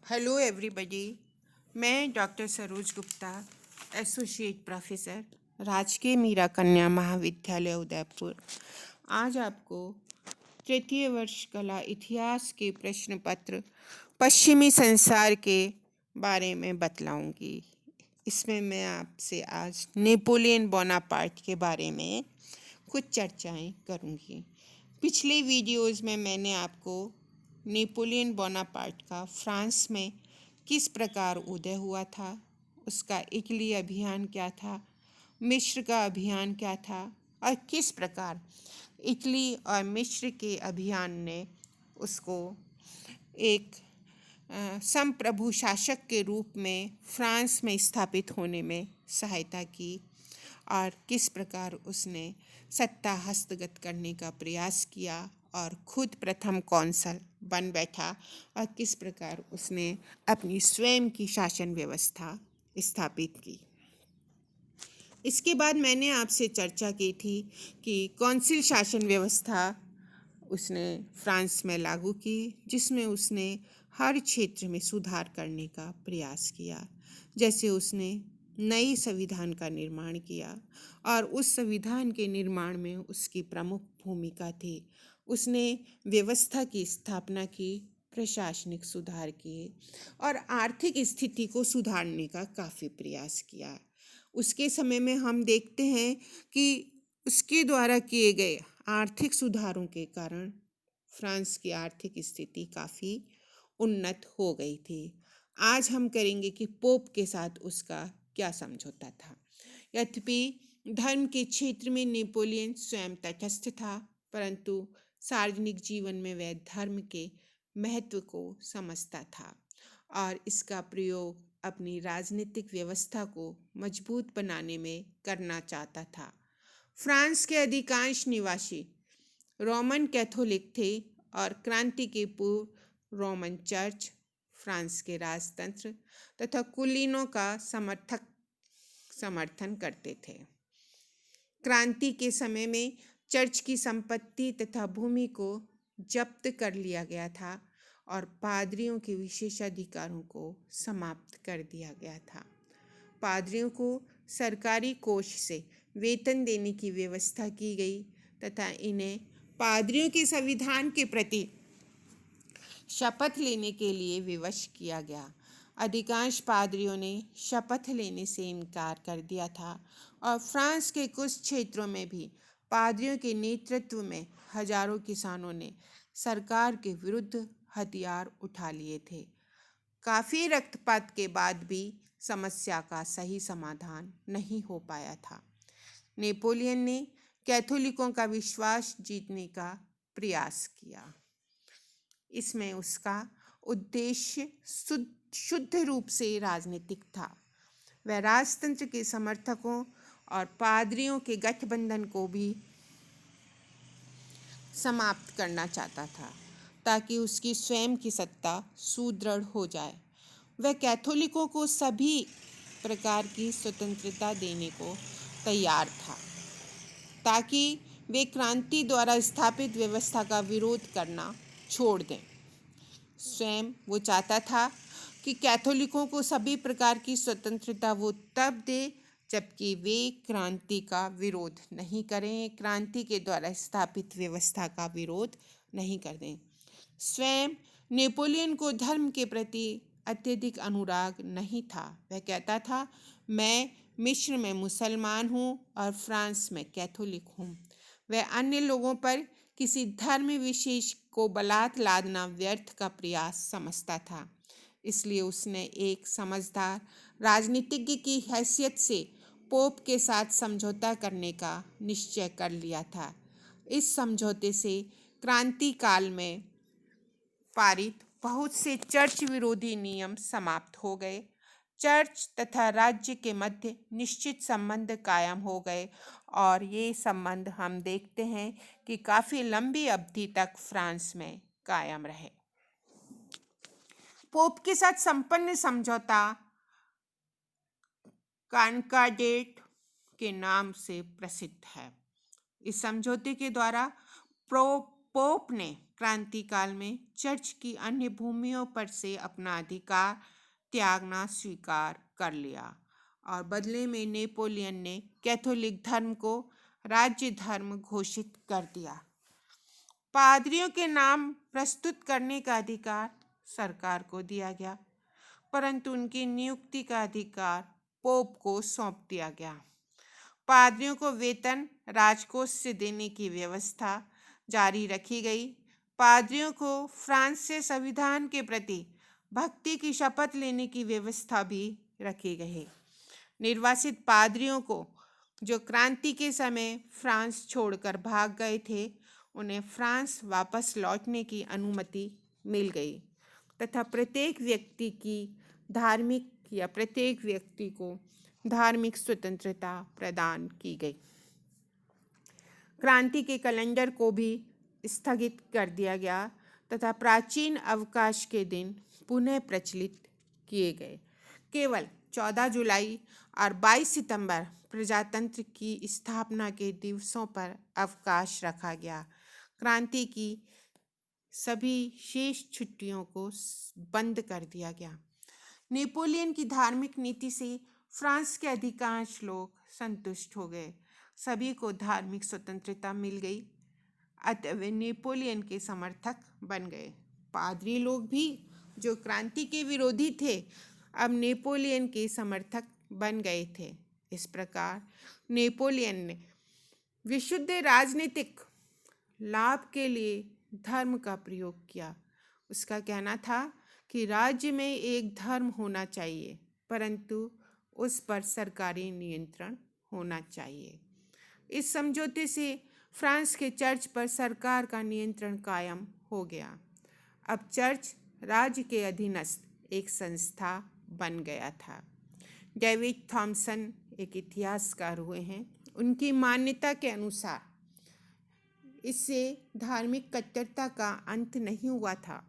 Hello everybody. मैं doctor Saroj Gupta, associate professor, Rajkiya Meera कन्या महाविद्यालय उदयपुर, आज आपको तृतीय वर्ष कला इतिहास के प्रश्न पत्र पश्चिमी संसार के बारे में बतलाऊंगी। इसमें मैं आपसे आज नेपोलियन बोनापार्ट के बारे में कुछ चर्चाएं करूंगी। पिछले वीडियोस में मैंने आपको नेपोलियन बोनापार्ट का फ्रांस में किस प्रकार उदय हुआ था, उसका इटली अभियान क्या था, मिस्र का अभियान क्या था और किस प्रकार इटली और मिस्र के अभियान ने उसको एक संप्रभु शासक के रूप में फ्रांस में स्थापित होने में सहायता की और किस प्रकार उसने सत्ता हस्तगत करने का प्रयास किया और खुद प्रथम कौंसल बन बैठा और किस प्रकार उसने अपनी स्वयं की शासन व्यवस्था स्थापित की। इसके बाद मैंने आपसे चर्चा की थी कि कौंसिल शासन व्यवस्था उसने फ्रांस में लागू की, जिसमें उसने हर क्षेत्र में सुधार करने का प्रयास किया। जैसे उसने नई संविधान का निर्माण किया और उस संविधान के निर्माण में उसकी प्रमुख भूमिका थी। उसने व्यवस्था की स्थापना की, प्रशासनिक सुधार किए और आर्थिक स्थिति को सुधारने का काफ़ी प्रयास किया। उसके समय में हम देखते हैं कि उसके द्वारा किए गए आर्थिक सुधारों के कारण फ्रांस की आर्थिक स्थिति काफ़ी उन्नत हो गई थी। आज हम करेंगे कि पोप के साथ उसका क्या समझौता था। यद्यपि धर्म के क्षेत्र में नेपोलियन स्वयं तटस्थ था, परंतु सार्वजनिक जीवन में वह धर्म के महत्व को समझता था और इसका प्रयोग अपनी राजनीतिक व्यवस्था को मजबूत बनाने में करना चाहता था। फ्रांस के अधिकांश निवासी रोमन कैथोलिक थे और क्रांति के पूर्व रोमन चर्च, फ्रांस के राजतंत्र तथा कुलीनों का समर्थन करते थे। क्रांति के समय में चर्च की संपत्ति तथा भूमि को जब्त कर लिया गया था और पादरियों के विशेषाधिकारों को समाप्त कर दिया गया था। पादरियों को सरकारी कोष से वेतन देने की व्यवस्था की गई तथा इन्हें पादरियों के संविधान के प्रति शपथ लेने के लिए विवश किया गया। अधिकांश पादरियों ने शपथ लेने से इनकार कर दिया था और फ्रांस के कुछ क्षेत्रों में भी पादरियों के नेतृत्व में हजारों किसानों ने सरकार के विरुद्ध हथियार उठा लिए थे। काफ़ी रक्तपात के बाद भी समस्या का सही समाधान नहीं हो पाया था। नेपोलियन ने कैथोलिकों का विश्वास जीतने का प्रयास किया। इसमें उसका उद्देश्य शुद्ध रूप से राजनीतिक था। वह राजतंत्र के समर्थकों और पादरियों के गठबंधन को भी समाप्त करना चाहता था ताकि उसकी स्वयं की सत्ता सुदृढ़ हो जाए। वह कैथोलिकों को सभी प्रकार की स्वतंत्रता देने को तैयार था ताकि वे क्रांति द्वारा स्थापित व्यवस्था का विरोध करना छोड़ दें। स्वयं वो चाहता था कि कैथोलिकों को सभी प्रकार की स्वतंत्रता वो तब दे जबकि वे क्रांति का विरोध नहीं करें, क्रांति के द्वारा स्थापित व्यवस्था का विरोध नहीं कर दें। स्वयं नेपोलियन को धर्म के प्रति अत्यधिक अनुराग नहीं था। वह कहता था, मैं मिस्र में मुसलमान हूँ और फ्रांस में कैथोलिक हूँ। वह अन्य लोगों पर किसी धर्म विशेष को बलात् लादना व्यर्थ का प्रयास समझता था। इसलिए उसने एक समझदार राजनीतिज्ञ की हैसियत से पोप के साथ समझौता करने का निश्चय कर लिया था। इस समझौते से क्रांति काल में पारित बहुत से चर्च विरोधी नियम समाप्त हो गए। चर्च तथा राज्य के मध्य निश्चित संबंध कायम हो गए और ये संबंध हम देखते हैं कि काफ़ी लंबी अवधि तक फ्रांस में कायम रहे। पोप के साथ संपन्न समझौता कॉन्कॉर्डेट के नाम से प्रसिद्ध है। इस समझौते के द्वारा पोप ने क्रांति काल में चर्च की अन्य भूमियों पर से अपना अधिकार त्यागना स्वीकार कर लिया और बदले में नेपोलियन ने कैथोलिक धर्म को राज्य धर्म घोषित कर दिया। पादरियों के नाम प्रस्तुत करने का अधिकार सरकार को दिया गया, परंतु उनकी नियुक्ति का अधिकार पोप को सौंप दिया गया। पादरियों को वेतन राजकोष से देने की व्यवस्था जारी रखी गई। पादरियों को फ्रांस से संविधान के प्रति भक्ति की शपथ लेने की व्यवस्था भी रखी गई। निर्वासित पादरियों को जो क्रांति के समय फ्रांस छोड़कर भाग गए थे, उन्हें फ्रांस वापस लौटने की अनुमति मिल गई तथा प्रत्येक व्यक्ति को धार्मिक स्वतंत्रता प्रदान की गई। क्रांति के कैलेंडर को भी स्थगित कर दिया गया तथा प्राचीन अवकाश के दिन पुनः प्रचलित किए गए। केवल 14 जुलाई और 22 सितंबर प्रजातंत्र की स्थापना के दिवसों पर अवकाश रखा गया। क्रांति की सभी शेष छुट्टियों को बंद कर दिया गया। नेपोलियन की धार्मिक नीति से फ्रांस के अधिकांश लोग संतुष्ट हो गए। सभी को धार्मिक स्वतंत्रता मिल गई, अतः वे नेपोलियन के समर्थक बन गए। पादरी लोग भी जो क्रांति के विरोधी थे, अब नेपोलियन के समर्थक बन गए थे। इस प्रकार नेपोलियन ने विशुद्ध राजनीतिक लाभ के लिए धर्म का प्रयोग किया। उसका कहना था कि राज्य में एक धर्म होना चाहिए, परंतु उस पर सरकारी नियंत्रण होना चाहिए। इस समझौते से फ्रांस के चर्च पर सरकार का नियंत्रण कायम हो गया। अब चर्च राज्य के अधीनस्थ एक संस्था बन गया था। डेविड थॉमसन एक इतिहासकार हुए हैं। उनकी मान्यता के अनुसार इससे धार्मिक कट्टरता का अंत नहीं हुआ था।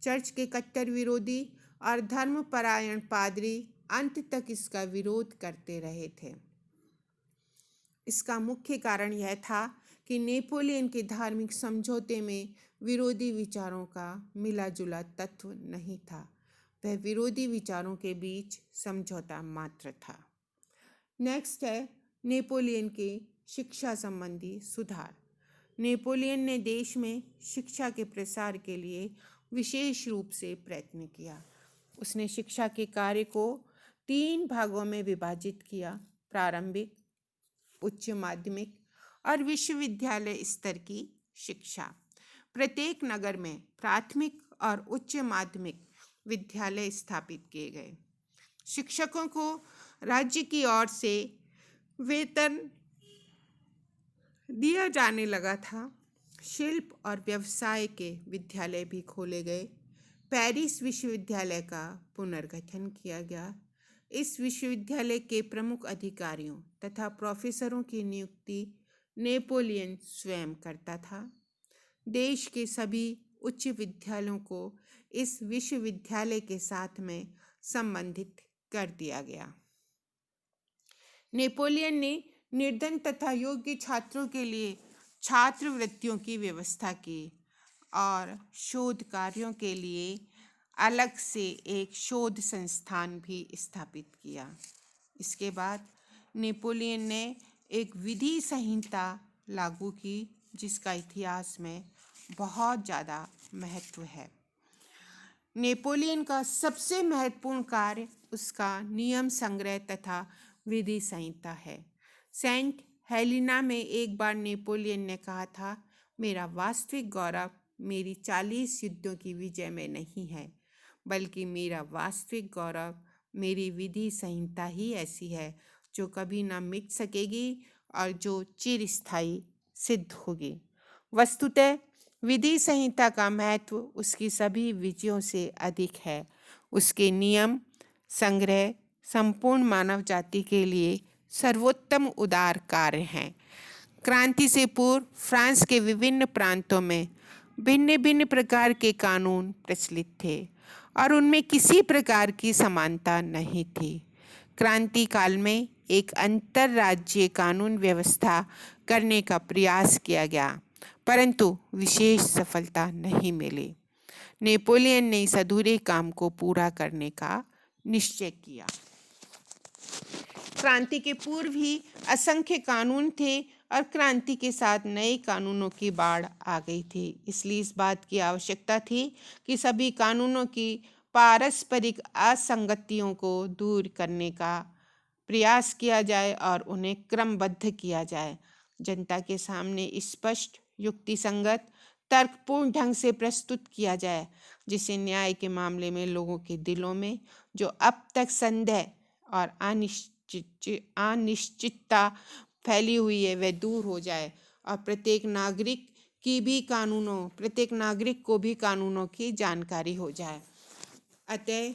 चर्च के कट्टर विरोधी और धर्मपरायण पादरी अंत तक इसका विरोध करते रहे थे। इसका मुख्य कारण यह था कि नेपोलियन के धार्मिक समझौते में विरोधी विचारों का मिला जुला तत्व नहीं था। वह विरोधी विचारों के बीच समझौता मात्र था। नेक्स्ट है नेपोलियन के शिक्षा संबंधी सुधार। नेपोलियन ने देश में शिक्षा के प्रसार के लिए विशेष रूप से प्रयत्न किया। उसने शिक्षा के कार्य को 3 भागों में विभाजित किया: प्रारंभिक, उच्च माध्यमिक और विश्वविद्यालय स्तर की शिक्षा। प्रत्येक नगर में प्राथमिक और उच्च माध्यमिक विद्यालय स्थापित किए गए। शिक्षकों को राज्य की ओर से वेतन दिया जाने लगा था। शिल्प और व्यवसाय के विद्यालय भी खोले गए। पेरिस विश्वविद्यालय का पुनर्गठन किया गया। इस विश्वविद्यालय के प्रमुख अधिकारियों तथा प्रोफेसरों की नियुक्ति नेपोलियन स्वयं करता था। देश के सभी उच्च विद्यालयों को इस विश्वविद्यालय के साथ में संबंधित कर दिया गया। नेपोलियन ने निर्धन तथा योग्य छात्रों के लिए छात्रवृत्तियों की व्यवस्था की और शोध कार्यों के लिए अलग से एक शोध संस्थान भी स्थापित किया। इसके बाद नेपोलियन ने एक विधि संहिता लागू की, जिसका इतिहास में बहुत ज़्यादा महत्व है। नेपोलियन का सबसे महत्वपूर्ण कार्य उसका नियम संग्रह तथा विधि संहिता है। सेंट हेलेना में एक बार नेपोलियन ने कहा था, मेरा वास्तविक गौरव मेरी 40 युद्धों की विजय में नहीं है, बल्कि मेरा वास्तविक गौरव मेरी विधि संहिता ही ऐसी है जो कभी ना मिट सकेगी और जो चिरस्थायी सिद्ध होगी। वस्तुतः विधि संहिता का महत्व उसकी सभी विजयों से अधिक है। उसके नियम संग्रह संपूर्ण मानव जाति के लिए सर्वोत्तम उदार कार्य हैं। क्रांति से पूर्व फ्रांस के विभिन्न प्रांतों में भिन्न भिन्न प्रकार के कानून प्रचलित थे और उनमें किसी प्रकार की समानता नहीं थी। क्रांति काल में एक अंतर्राज्यीय कानून व्यवस्था करने का प्रयास किया गया, परंतु विशेष सफलता नहीं मिली। नेपोलियन ने इस अधूरे काम को पूरा करने का निश्चय किया। क्रांति के पूर्व ही असंख्य कानून थे और क्रांति के साथ नए कानूनों की बाढ़ आ गई थी। इसलिए इस बात की आवश्यकता थी कि सभी कानूनों की पारस्परिक असंगतियों को दूर करने का प्रयास किया जाए और उन्हें क्रमबद्ध किया जाए। जनता के सामने स्पष्ट, युक्तिसंगत, तर्कपूर्ण ढंग से प्रस्तुत किया जाए, जिससे न्याय के मामले में लोगों के दिलों में जो अब तक संदेह और अनिश्चितता फैली हुई है वह दूर हो जाए और प्रत्येक नागरिक को भी कानूनों की जानकारी हो जाए। अतः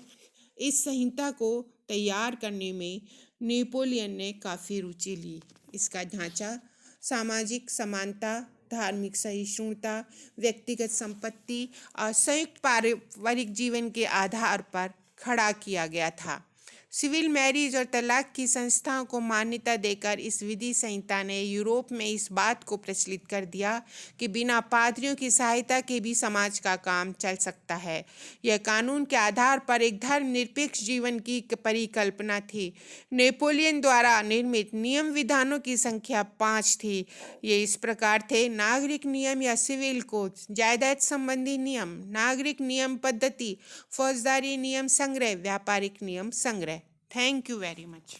इस संहिता को तैयार करने में नेपोलियन ने काफ़ी रुचि ली। इसका ढांचा सामाजिक समानता, धार्मिक सहिष्णुता, व्यक्तिगत संपत्ति और संयुक्त पारिवारिक जीवन के आधार पर खड़ा किया गया था। सिविल मैरिज और तलाक की संस्थाओं को मान्यता देकर इस विधि संहिता ने यूरोप में इस बात को प्रचलित कर दिया कि बिना पादरियों की सहायता के भी समाज का काम चल सकता है। यह कानून के आधार पर एक धर्मनिरपेक्ष जीवन की परिकल्पना थी। नेपोलियन द्वारा निर्मित नियम विधानों की संख्या 5 थी। ये इस प्रकार थे: नागरिक नियम या सिविल कोड, जायदाद संबंधी नियम, नागरिक नियम पद्धति, फौजदारी नियम संग्रह, व्यापारिक नियम संग्रह। Thank you very much.